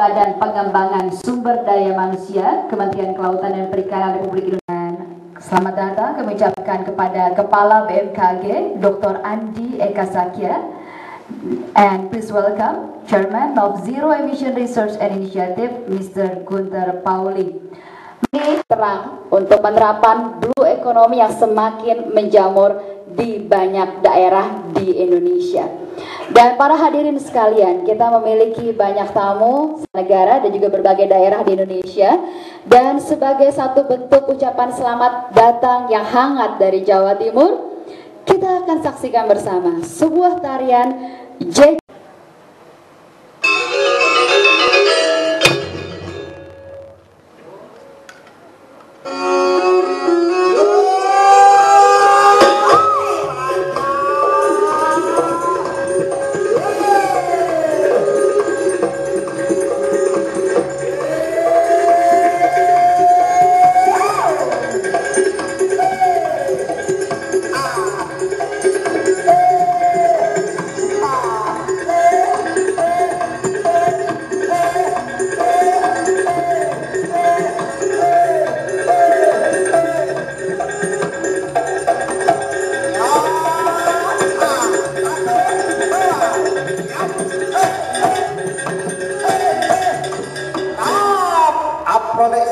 Badan Pengembangan Sumber Daya Manusia, Kementerian Kelautan dan Perikanan Republik Indonesia. Selamat datang kami ucapkan kepada Kepala BMKG, Dr. Andi Eka Sakya, and please welcome Chairman of Zero Emission Research and Initiative, Mr. Gunter Pauli. Ini terang untuk penerapan blue economy yang semakin menjamur di banyak daerah di Indonesia. Dan para hadirin sekalian, kita memiliki banyak tamu negara dan juga berbagai daerah di Indonesia. Dan sebagai satu bentuk ucapan selamat datang yang hangat dari Jawa Timur, kita akan saksikan bersama sebuah tarian J.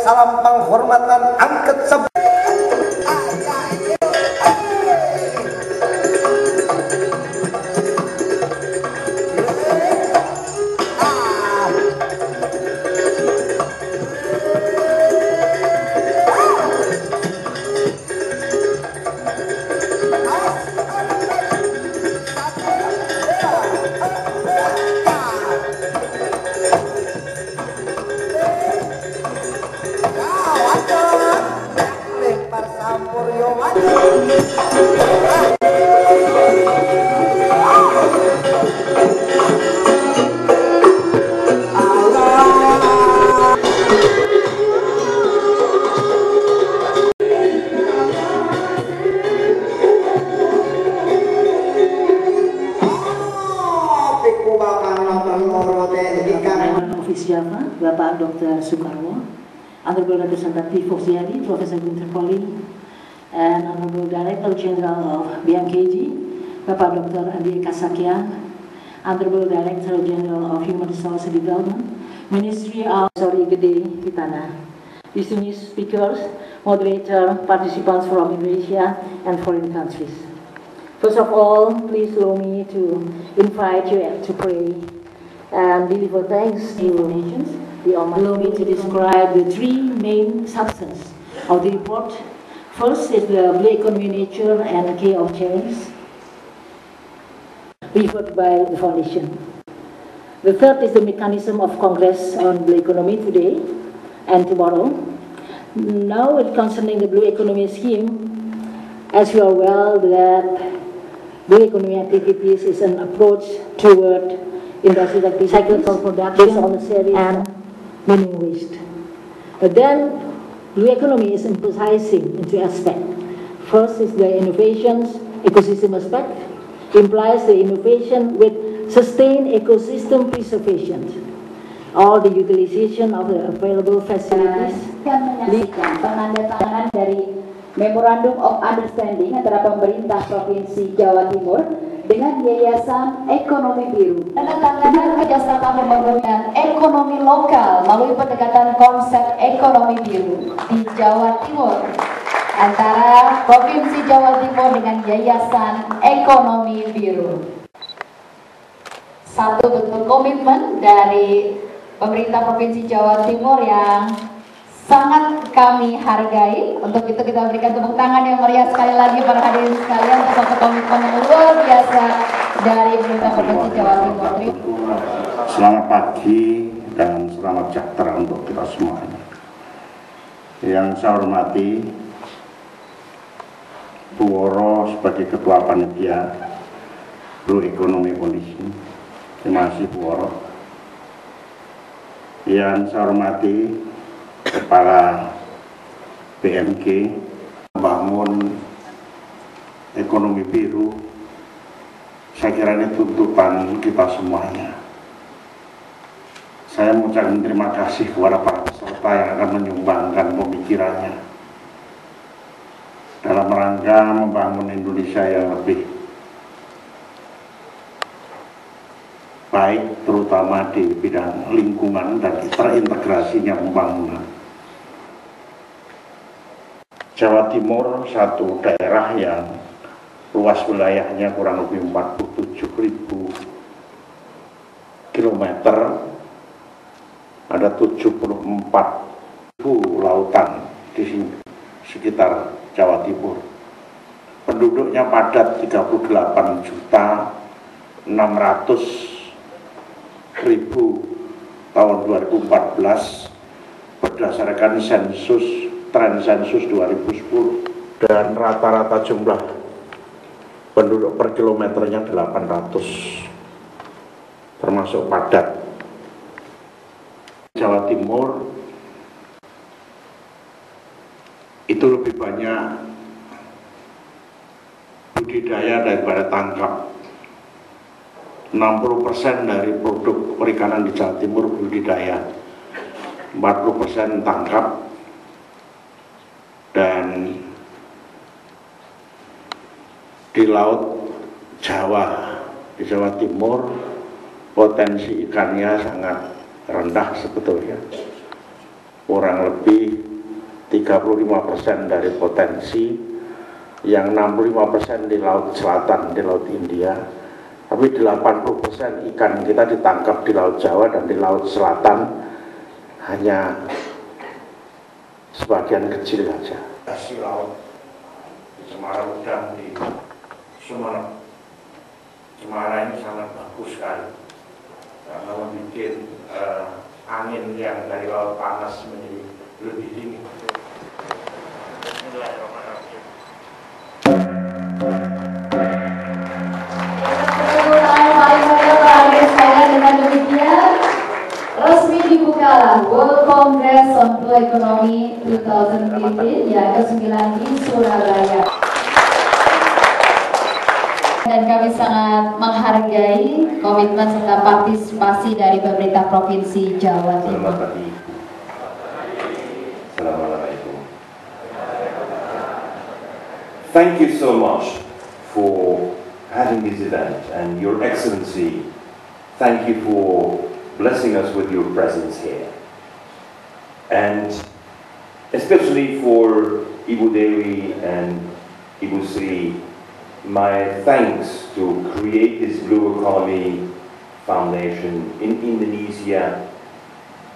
Salam penghormatan angkat sebelah. Java, Bapak Dr. Soekarwo, Honorable Representative of CID, Professor Gunter Pauli, and Honorable Director General of BMKG, Bapak Dr. Andi Eka Sakya, Honorable Director General of Human Resource Development, Ministry of Gede Hitana, distinguished speakers, moderator, participants from Indonesia and foreign countries. First of all, please allow me to invite you to pray and deliver thanks to nations. Allow me to describe the three main substances of the report. First is the blue economy nature and key of change, referred by the foundation. The third is the mechanism of Congress on blue economy today and tomorrow. Now, concerning the blue economy scheme, as you are well that blue economy activities is an approach toward industrial cyclical production based on a series and minimum waste. But then, blue economy is emphasizing in two aspects. First is the innovations ecosystem aspect, implies the innovation with sustained ecosystem preservation, or the utilization of the available facilities. Penandatanganan dari Memorandum of Understanding antara pemerintah Provinsi Jawa Timur dengan Yayasan Ekonomi Biru. Penandatanganan kerjasama pembangunan ekonomi lokal melalui pendekatan konsep ekonomi biru di Jawa Timur antara Provinsi Jawa Timur dengan Yayasan Ekonomi Biru. Satu bentuk komitmen dari pemerintah Provinsi Jawa Timur yang sangat kami hargai. Untuk itu kita berikan tepuk tangan yang meriah sekali lagi para hadirin sekalian untuk satu komitmen yang luar biasa dari pemerintah Provinsi Jawa Timur. Selamat pagi dan selamat sejahtera untuk kita semuanya. Yang saya hormati Bu Woro sebagai Ketua Panitia Blue Economy Foundation. Terima kasih Bu Woro. Yang saya hormati Kepala BMK membangun ekonomi biru, saya kira ini tuntutan kita semuanya. Saya mengucapkan terima kasih kepada para peserta yang akan menyumbangkan pemikirannya dalam rangka membangun Indonesia yang lebih baik, terutama di bidang lingkungan dan terintegrasinya pembangunan. Jawa Timur satu daerah yang luas wilayahnya kurang lebih 47.000 km, ada 74.000 lautan di sekitar Jawa Timur. Penduduknya padat 38.600.000 tahun 2014 berdasarkan tren sensus 2010, dan rata-rata jumlah penduduk per kilometernya 800, termasuk padat. Jawa Timur itu lebih banyak budidaya daripada tangkap. 60% dari produk perikanan di Jawa Timur budidaya, 40% tangkap, dan di Laut Jawa, di Jawa Timur potensi ikannya sangat rendah sebetulnya, kurang lebih 35% dari potensi, yang 65% di Laut Selatan, di Laut India, tapi 80% ikan kita ditangkap di Laut Jawa dan di Laut Selatan hanya sebagian kecil saja. Hasil laut di Semarang dan di Sumeneb, Semarang ini sangat bagus sekali karena membuat angin yang dari laut panas menjadi lebih dingin. Bismillahirrahmanirrahim. Dengan demikian resmi dibukalah World Congress on Blue Economy 2015 yang ke-9 di Surabaya. Dan kami sangat menghargai komitmen serta partisipasi dari pemerintah Provinsi Jawa Timur. Selamat pagi. Assalamualaikum. Thank you so much for having this event, and Your Excellency, thank you for blessing us with your presence here. And especially for Ibu Dewi and Ibu Sri, my thanks to create this Blue Economy Foundation in Indonesia.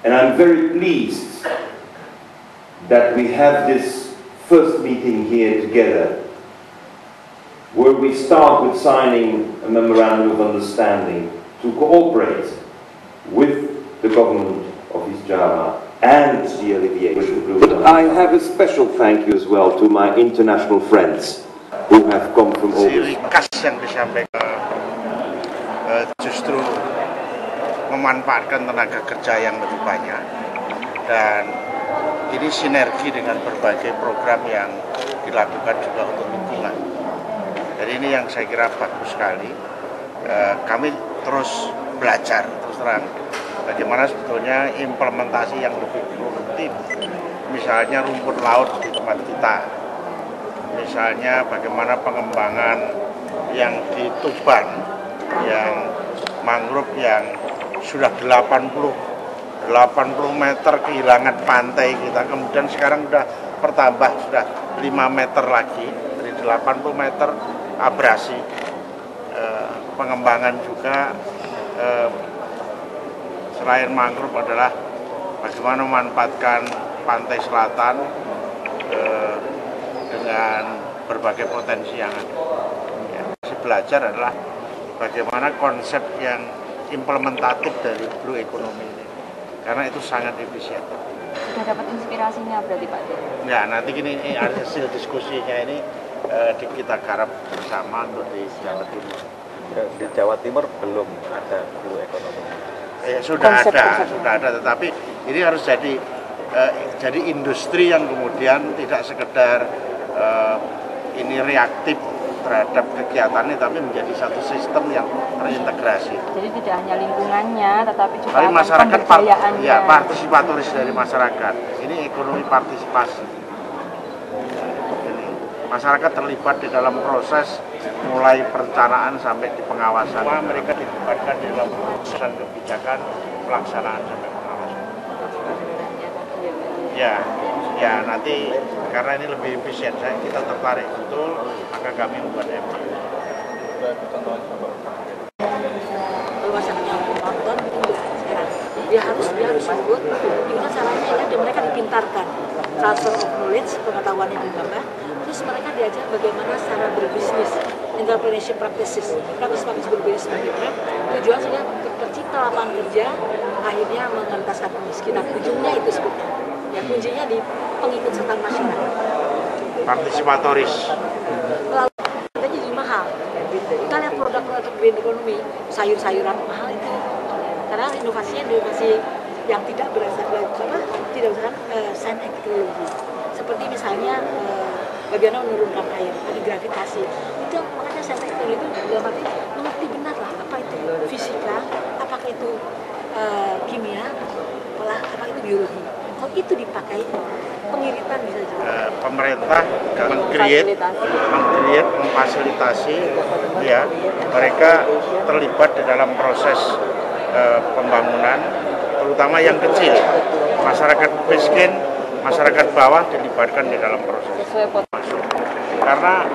And I'm very pleased that we have this first meeting here together, where we start with signing a memorandum of understanding to cooperate with the government of East Java and the alleviation. But I have a special thank you as well to my international friends who have come from all over. Ciri khas yang disampaikan justru memanfaatkan tenaga kerja yang lebih banyak, dan ini sinergi dengan berbagai program yang dilakukan juga untuk lingkungan. Jadi ini yang saya kira bagus sekali. Kami terus belajar, terus terang bagaimana sebetulnya implementasi yang lebih produktif. Misalnya rumput laut di tempat kita, misalnya bagaimana pengembangan yang di Tuban, yang mangrove yang sudah 80 meter kehilangan pantai kita, kemudian sekarang sudah bertambah, sudah 5 meter lagi, dari 80 meter abrasi. Pengembangan juga selain mangrove adalah bagaimana memanfaatkan pantai selatan dengan berbagai potensi yang ada. Ya, belajar adalah bagaimana konsep yang implementatif dari Blue Economy ini, karena itu sangat efisien. Sudah dapat inspirasinya berarti Pak? Ya, nanti ini hasil diskusinya ini kita garap bersama untuk di Jawa Timur. Di Jawa Timur belum ada Blue Economy. Sudah ada, tetapi ini harus jadi industri yang kemudian tidak sekedar ini reaktif terhadap kegiatannya, tapi menjadi satu sistem yang terintegrasi. Jadi tidak hanya lingkungannya, tetapi juga tapi masyarakat pemberdayaannya. Ya, partisipatoris dari masyarakat. Ini ekonomi partisipasi. Ini, masyarakat terlibat di dalam proses mulai perencanaan sampai di pengawasan. Semua mereka dilibatkan di dalam proses kebijakan, pelaksanaan sampai pengawasan. Ya nanti karena ini lebih efisien, kita tertarik betul, maka kami membuat MA. Kalau masyarakatnya nonton itu enggak sekarang. Dia harus ikut. Gimana caranya ya? Dan mereka dipintarkan, transfer of knowledge, pengetahuannya ditambah. Terus mereka diajar bagaimana cara berbisnis, entrepreneurship practices berbisnis mereka. Tujuan sudah tercipta lapangan kerja, akhirnya mengentaskan kemiskinan. Ujungnya itu sebetulnya. Ya kuncinya di pengikut serta masyarakat. Partisipatoris. Lalu harganya jadi mahal. Kita lihat produk-produk green economy, sayur-sayuran mahal itu. Karena inovasi yang tidak berdasarkan sains and teknologi. Seperti misalnya bagaimana menurunkan air, ada gravitasi. Itu makanya sains and teknologi itu dalam arti mengerti benar lah apa itu fisika, apakah itu kimia, apa itu biologi. Kalau itu dipakai, pengiritan bisa juga. Pemerintah memfasilitasi, ya, mereka terlibat di dalam proses pembangunan, terutama yang kecil, masyarakat miskin, masyarakat bawah dilibatkan di dalam proses masuk. Karena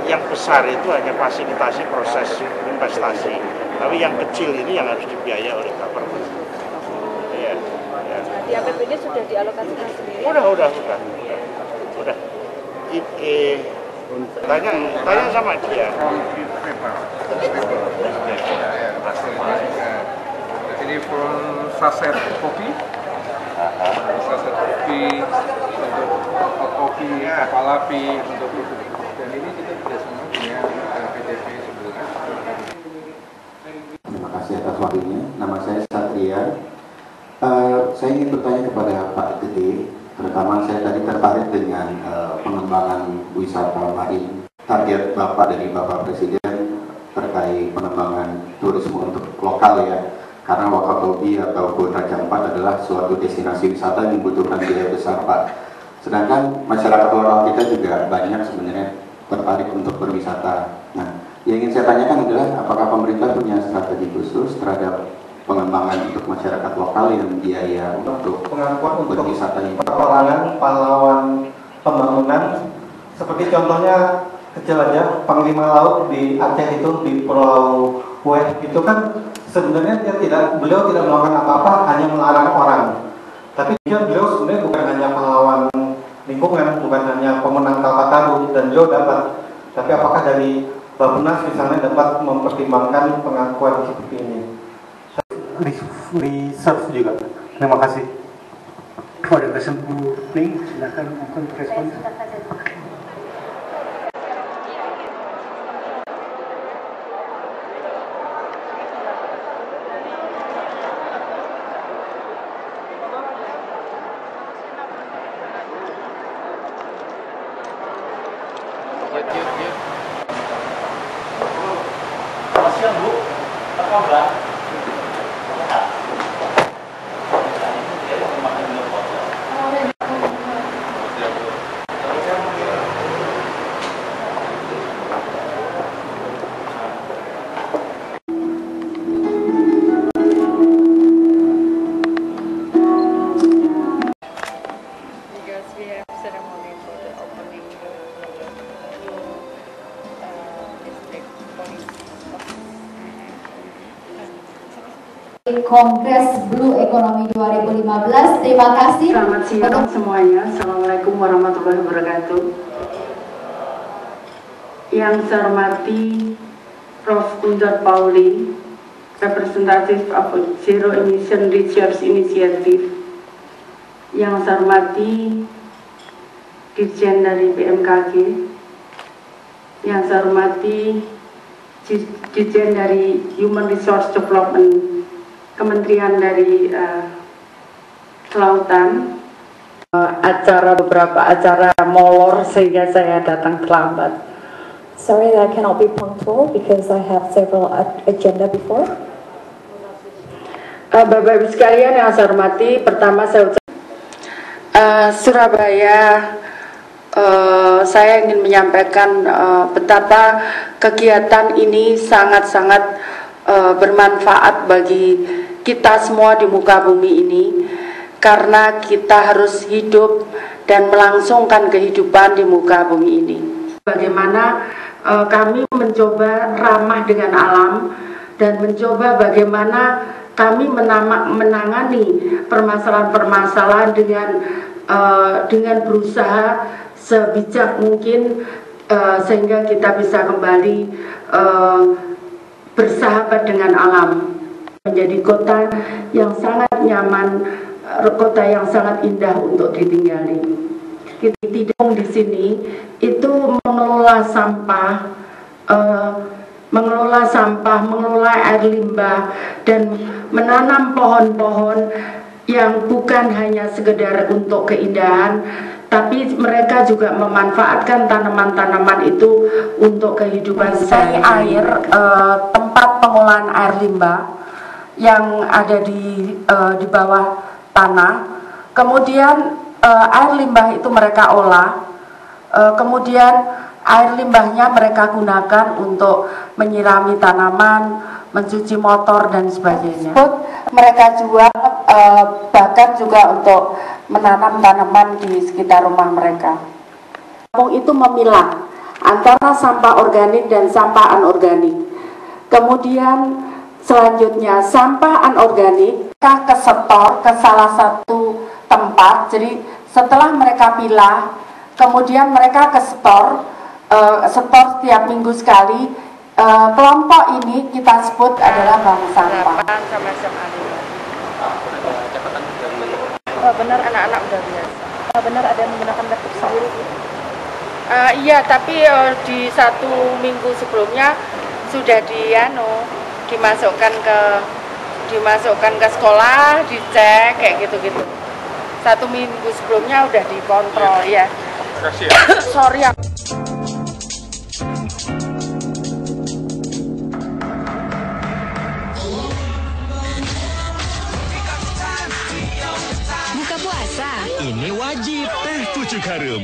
yang besar itu hanya fasilitasi proses investasi, tapi yang kecil ini yang harus dibiayai oleh government. Di APBD sudah dialokasikan sendiri? Udah. Tanya sama dia. Ini from saset kopi, untuk kopi, kapal api, untuk dan ini kita tidak semua punya PDP sebelumnya. Terima kasih atas waktunya. Nama saya Satria. Saya ingin bertanya kepada Pak Gede, terutama saya tadi tertarik dengan pengembangan wisata marin. Target Bapak dari Bapak Presiden terkait pengembangan turisme untuk lokal ya, karena Wakatobi ataupun Raja Ampat adalah suatu destinasi wisata yang membutuhkan biaya besar Pak. Sedangkan masyarakat lokal kita juga banyak sebenarnya tertarik untuk berwisata. Nah, yang ingin saya tanyakan adalah apakah pemerintah punya strategi khusus terhadap pengembangan untuk masyarakat lokal yang biaya untuk pengakuan untuk berwisata ini? Perorangan pahlawan pembangunan, seperti contohnya kecil aja, Panglima Laut di Aceh itu, di Pulau Hueh itu kan sebenarnya beliau tidak melakukan apa-apa, hanya melarang orang. Tapi beliau sebenarnya bukan hanya pahlawan lingkungan, bukan hanya pemenang Kalpataru, dan beliau dapat. Tapi apakah dari Bappenas misalnya dapat mempertimbangkan pengakuan seperti ini? Reserve juga. Terima kasih. Pada kesempatan silakan untuk respon. Kongres Blue Economy 2015. Terima kasih. Selamat siang semuanya. Assalamualaikum warahmatullahi wabarakatuh. Yang saya hormati Prof. Guntur Pauli, representative of Zero Emission Research Initiative. Yang saya hormati Dirjen dari BMKG. Yang saya hormati Dirjen dari Human Resource Development Kementerian dari Kelautan. Beberapa acara molor sehingga saya datang terlambat. Sorry that I cannot be punctual because I have several agenda before. Bapak Ibu sekalian yang saya hormati, pertama saya Surabaya, saya ingin menyampaikan betapa kegiatan ini sangat-sangat bermanfaat bagi kita semua di muka bumi ini, karena kita harus hidup dan melangsungkan kehidupan di muka bumi ini. Bagaimana kami mencoba ramah dengan alam dan mencoba bagaimana kami menangani permasalahan-permasalahan dengan berusaha sebijak mungkin sehingga kita bisa kembali bersahabat dengan alam, menjadi kota yang sangat nyaman, kota yang sangat indah untuk ditinggali. Kita tidak di sini itu mengelola sampah, mengelola air limbah, dan menanam pohon-pohon yang bukan hanya sekedar untuk keindahan, tapi mereka juga memanfaatkan tanaman-tanaman itu untuk kehidupan sehari-hari. Tempat pengolahan air limbah yang ada di bawah tanah, kemudian air limbah itu mereka olah, kemudian air limbahnya mereka gunakan untuk menyirami tanaman, mencuci motor, dan sebagainya. Mereka jual bahkan juga untuk menanam tanaman di sekitar rumah mereka. Kampung itu memilah antara sampah organik dan sampah anorganik. Kemudian selanjutnya sampah anorganik ke setor ke salah satu tempat. Jadi setelah mereka pilah, kemudian mereka ke setor setiap minggu sekali. Kelompok ini kita sebut adalah bank sampah. Sama SMA 5. Benar, anak-anak udah biasa. Benar, ada yang menggunakan laptop sendiri. Iya, tapi di 1 minggu sebelumnya sudah dimasukkan ke sekolah, dicek kayak gitu-gitu. 1 minggu sebelumnya udah dikontrol ya. Sorry ya. Buka puasa, ini wajib teh pucuk harum.